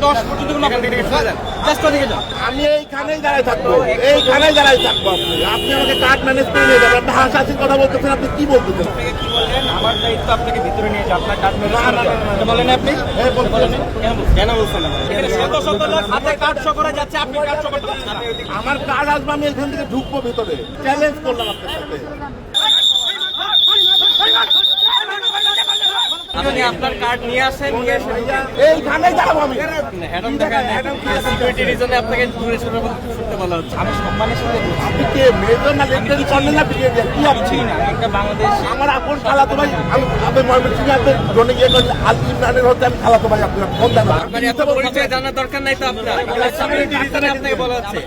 10 পর্যন্ত কোনো জাস্ট ওদিকে যান। আমি এইখানেই দাঁড়ায় থাকবো, এইখানেই দাঁড়ায় থাকবো। আপনি আমাকে কার্ড ম্যানেজ করে নিয়ে যাবেন। আপনি হাসাহাসির কথা বলতেছেন, আপনি কি বলতেছেন? আপনাকে কি বললেন? আমার দায়িত্ব আপনাকে ভিতরে নিয়ে যাওয়া, আপনার কার্ড ম্যানেজ করতে বলেন আপনি? হ্যাঁ, বলতেছেন। কেন বলছেন? এখানে শত শত লোক হাতে কার্ড শো করে যাচ্ছে, আপনি কার্ড শো করতে পারছেন না। আমার কার্ড আসবে, আমি এখান থেকে ঢুকবো ভিতরে। চ্যালেঞ্জ করলাম আপনার সাথে। আপনি আপনার কার্ড নিয়ে আসেন, নিয়ে এসে এইখানেই দাঁড়াবো আমি। হ্যাডম দেখেন, সিকিউরিটি রিজনে আপনাকে দূরে সরতে বলা হচ্ছে। আমি সম্মানের সাথে বলছি। আপনি কে মেজর না লেফটেন্যান্ট কর্নেল না ব্রিগেডিয়ার? কি আপনি? না, একটা বাংলাদেশ আমার আপন খালাতো ভাই। আমি আপনি ময়মনসিংহে আপনি জনে গিয়ে করলেন আল ইমরানের হচ্ছে আমি খালাতো ভাই। আপনার ফোন দেন। আপনার এত পরিচয় জানার দরকার নাই তো আপনার। সিকিউরিটি রিজনে আপনাকে বলা হচ্ছে।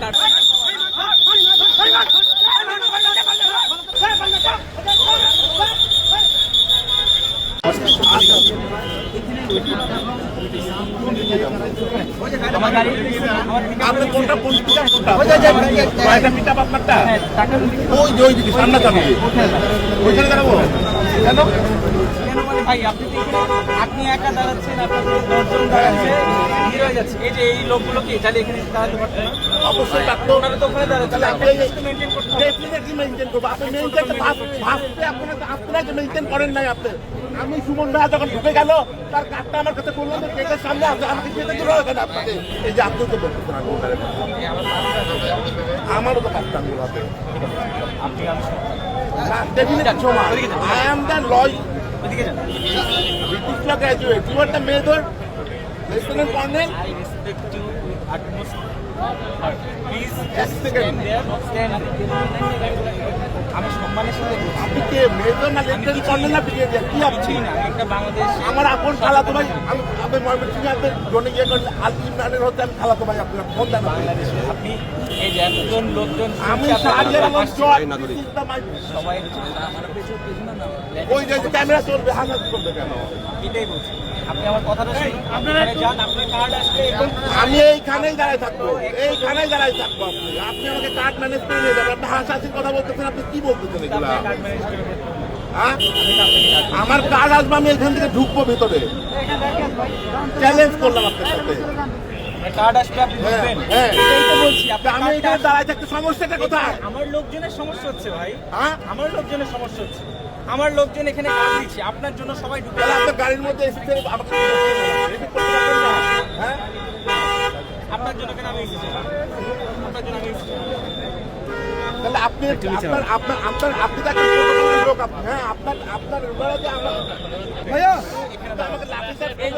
আপনি কোনটা কোন পিকআপ কোনটা? কয়টা পিকআপ আপনারটা? ওই যে ওইদিকে সামনে যাবে। ওইখানে দাঁড়াবো কেন? কেন মানে ভাই, আপনি তো এখানে আপনি একা দাঁড়াচ্ছেন, আপনার 10 জন দাঁড়াচ্ছে, ভিড় হয়ে যাচ্ছে। এই যে এই লোকগুলো কি তাহলে এখানে দাঁড়াতে পারতেন না? অবশ্যই থাকতো। ওনারা তো ওখানে দাঁড়াচ্ছে, তাহলে আপনি মেনটেন করতে হবে। ডেফিনেটলি মেইনটেইন করবো। আপনি মেইনটেইন ভাবতে আপনারা মেইনটেইন করেন নাই আপনি। আমি সুমন ভাই যখন ঢুকে গেল তার কার্ডটা আমার কাছে বললাম যে গেটের সামনে আছে, আমাকে খেতে দিল এখানে আপনাকে। এই যে আপনি তো বলতেছেন আমি ওনারে আমারও তো কাজটা আমি হাতে আপনি ডেফিনেটলি সমান। আই এম দ্য লয় ওদিকে যান। British law graduate. You are the major lieutenant colonel. I respect you utmost. Please Just second. stand there. আমি সম্মানের সাথে বলছি। আপনি কে মেজর না লেফটেন্যান্ট কর্নেল না ব্রিগেডিয়ার? কি আপনি? না, একটা বাংলাদেশ আমার আপন খালাতো ভাই। আমি আপনি ময়মনসিংহে আপনি জনে গিয়ে করলেন আল ইমরানের হচ্ছে আমি খালাতো ভাই। আপনার ফোন দেন। বাংলাদেশে আপনি এই যে এতজন লোকজন আমি শুনছে, আপনার শাহজাহান কথা নাগরিক। সবাই আমার পেছনে না। ওই যে ক্যামেরা চলবে, হাসাত করবে কেন? এটাই বলছি। আপনি আমার কথাটা শুনুন। আপনারা যান, আপনার কার্ড আসলে এবং আমি এইখানেই দাঁড়ায় থাকবো, এইখানেই দাঁড়ায় থাকবো। আপনি আমাকে কার্ড ম্যানেজ করে নিয়ে যাবেন। আপনি হাসাহাসির কথা বলতেছেন, আপনি কি বলতেছেন এগুলা? আপনি কার্ড ম্যানেজ করে দেবেন। হ্যাঁ? আমার কার্ড আসবে, আমি এখান থেকে ঢুকবো ভিতরে। চ্যালেঞ্জ করলাম আপনার সাথে। কার্ড আসবে, আপনি হ্যাঁ, বুঝবেন। হ্যাঁ। এটাই তো বলছি। তা আমি এখানে দাঁড়ায় থাকতে সমস্যাটা কোথায়? আমার লোকজনের সমস্যা হচ্ছে ভাই। হ্যাঁ? আমার লোকজনের সমস্যা হচ্ছে। আমার লোকজন এখানে কাজ দিচ্ছে, আপনার জন্য সবাই ঢুকে তাহলে আপনার গাড়ির মধ্যে এসে আমাকে রেডি করতে পারবেন না? হ্যাঁ? আপনার জন্য কেন আমি এসেছি? আপনার জন্য আমি এসেছি। তাহলে আপনি আপনি তাকে প্রোটোকলের লোক আপনি। হ্যাঁ, আপনার ওনারা যে ভাইয়া আমাকে লাঠি চার্জ করবে।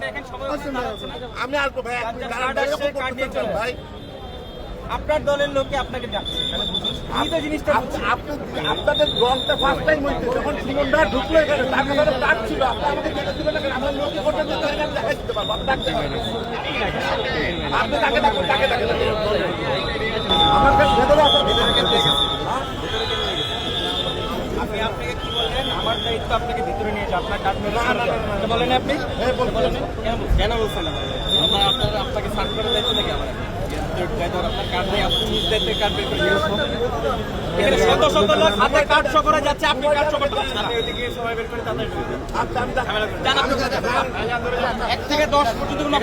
দেখেন সবাই ওখানে দাঁড়াচ্ছে না। আমি আসবো ভাই। আপনি কার্ড আসছে, কার্ড নিয়ে চলে ভাই। আপনার দলের লোককে আপনাকে ডাকছে, তাহলে বুঝুন। আমি তো জিনিসটা বুঝছি। আপনাদের রংটা ফার্স্ট টাইম হয়েছে যখন সুমনদা ঢুকলো এখানে তার কাছে কার্ড ছিল। আপনি আমাকে যেতে দিবেন না কেন? আমার লোককে করতে দিতে এখানে দেখাই দিতে পারবো। আপনি ডাকতে পারেন। আপনি তাকে ডাকুন, তাকে আমার কাছে ভেতরে আসা আপনি আপনাকে কি বললেন? আমার দায়িত্ব আপনাকে ভিতরে নিয়ে যাওয়া, আপনার কার্ড ম্যানেজ করতে বলেন আপনি? হ্যাঁ, বলতেছেন। কেন বলছেন? আপনাকে সার্চ করে দায়িত্ব নাকি আমার? আপনার কার্ড নেই, আপনি নিজ দায়িত্বে কার্ড বের করে নিয়ে আসুন। এখানে শত শত লোক হাতে কার্ড শো করে যাচ্ছে, আপনি কার্ড শো করতে পারছেন না। ওইদিকে সবাই বের করে তাদের আপনি আমি যান, আপনি 1 থেকে 10 পর্যন্ত কোনো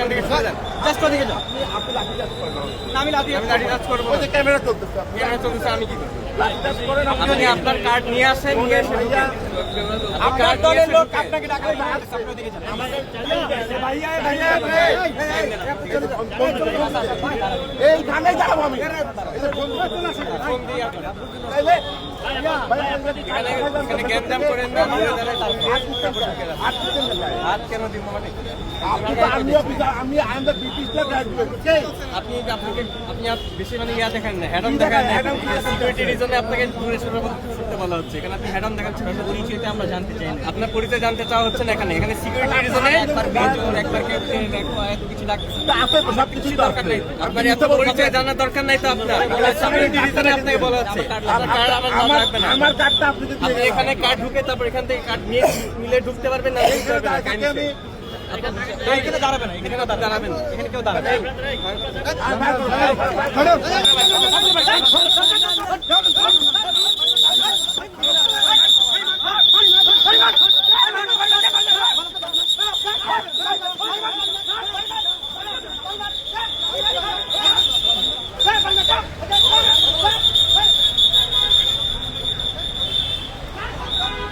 জাস্ট ওদিকে যান। আপনি লাঠি চার্জ করেন। না, আমি লাঠি চার্জ করবো। ওই যে ক্যামেরা চলতেছে, ক্যামেরা চলতেছে, আমি কি করবো? লাঠি চার্জ করেন। আপনি আপনার কার্ড নিয়ে আসেন, নিয়ে এসে ভাইয়া আপনার দলের লোক আপনাকে ডাকলে আপনি ওদিকে যান। এইখানেই দাঁড়াবো আমি। এই যে বন্ধু ফোন দিয়ে আপনার তাইলে এখানে গ্যাঞ্জাম করেন না, হাত কেন দিব মানে? আমি ব্রিটিশ গ্রাজুয়েট। আপনি বেশি মানে ইয়া দেখেন না, হেড অন দেখেন না। সিকিউরিটি রিজনে আপনাকে দূরে সরতে বলা হচ্ছে। এখানে আপনি হেড অন দেখাচ্ছেন, পরিচয়টা আমরা জানতে চাই না। আপনার পরিচয় জানতে চাওয়া হচ্ছে না এখানে। এখানে সিকিউরিটি রিজনে একবার বেজন, একবার ক্যাপ্টেন, একবার এত কিছু ডাকতেছে। সবকিছু দরকার নেই, আপনার এত পরিচয় জানার দরকার নাই তো আপনার। সিকিউরিটি রিজনে আপনাকে বলা হচ্ছে কার্ড আমার লাগবে না। আমার কার্ডটা আপনি আপনি এখানে কার্ড ঢুকে তারপর এখান থেকে কার্ড নিয়ে নিলে ঢুকতে পারবেন না? এখানে দাঁড়াবেন না, এখানে দাঁড়াবেন না, এখানে কেউ দাঁড়াবেন না।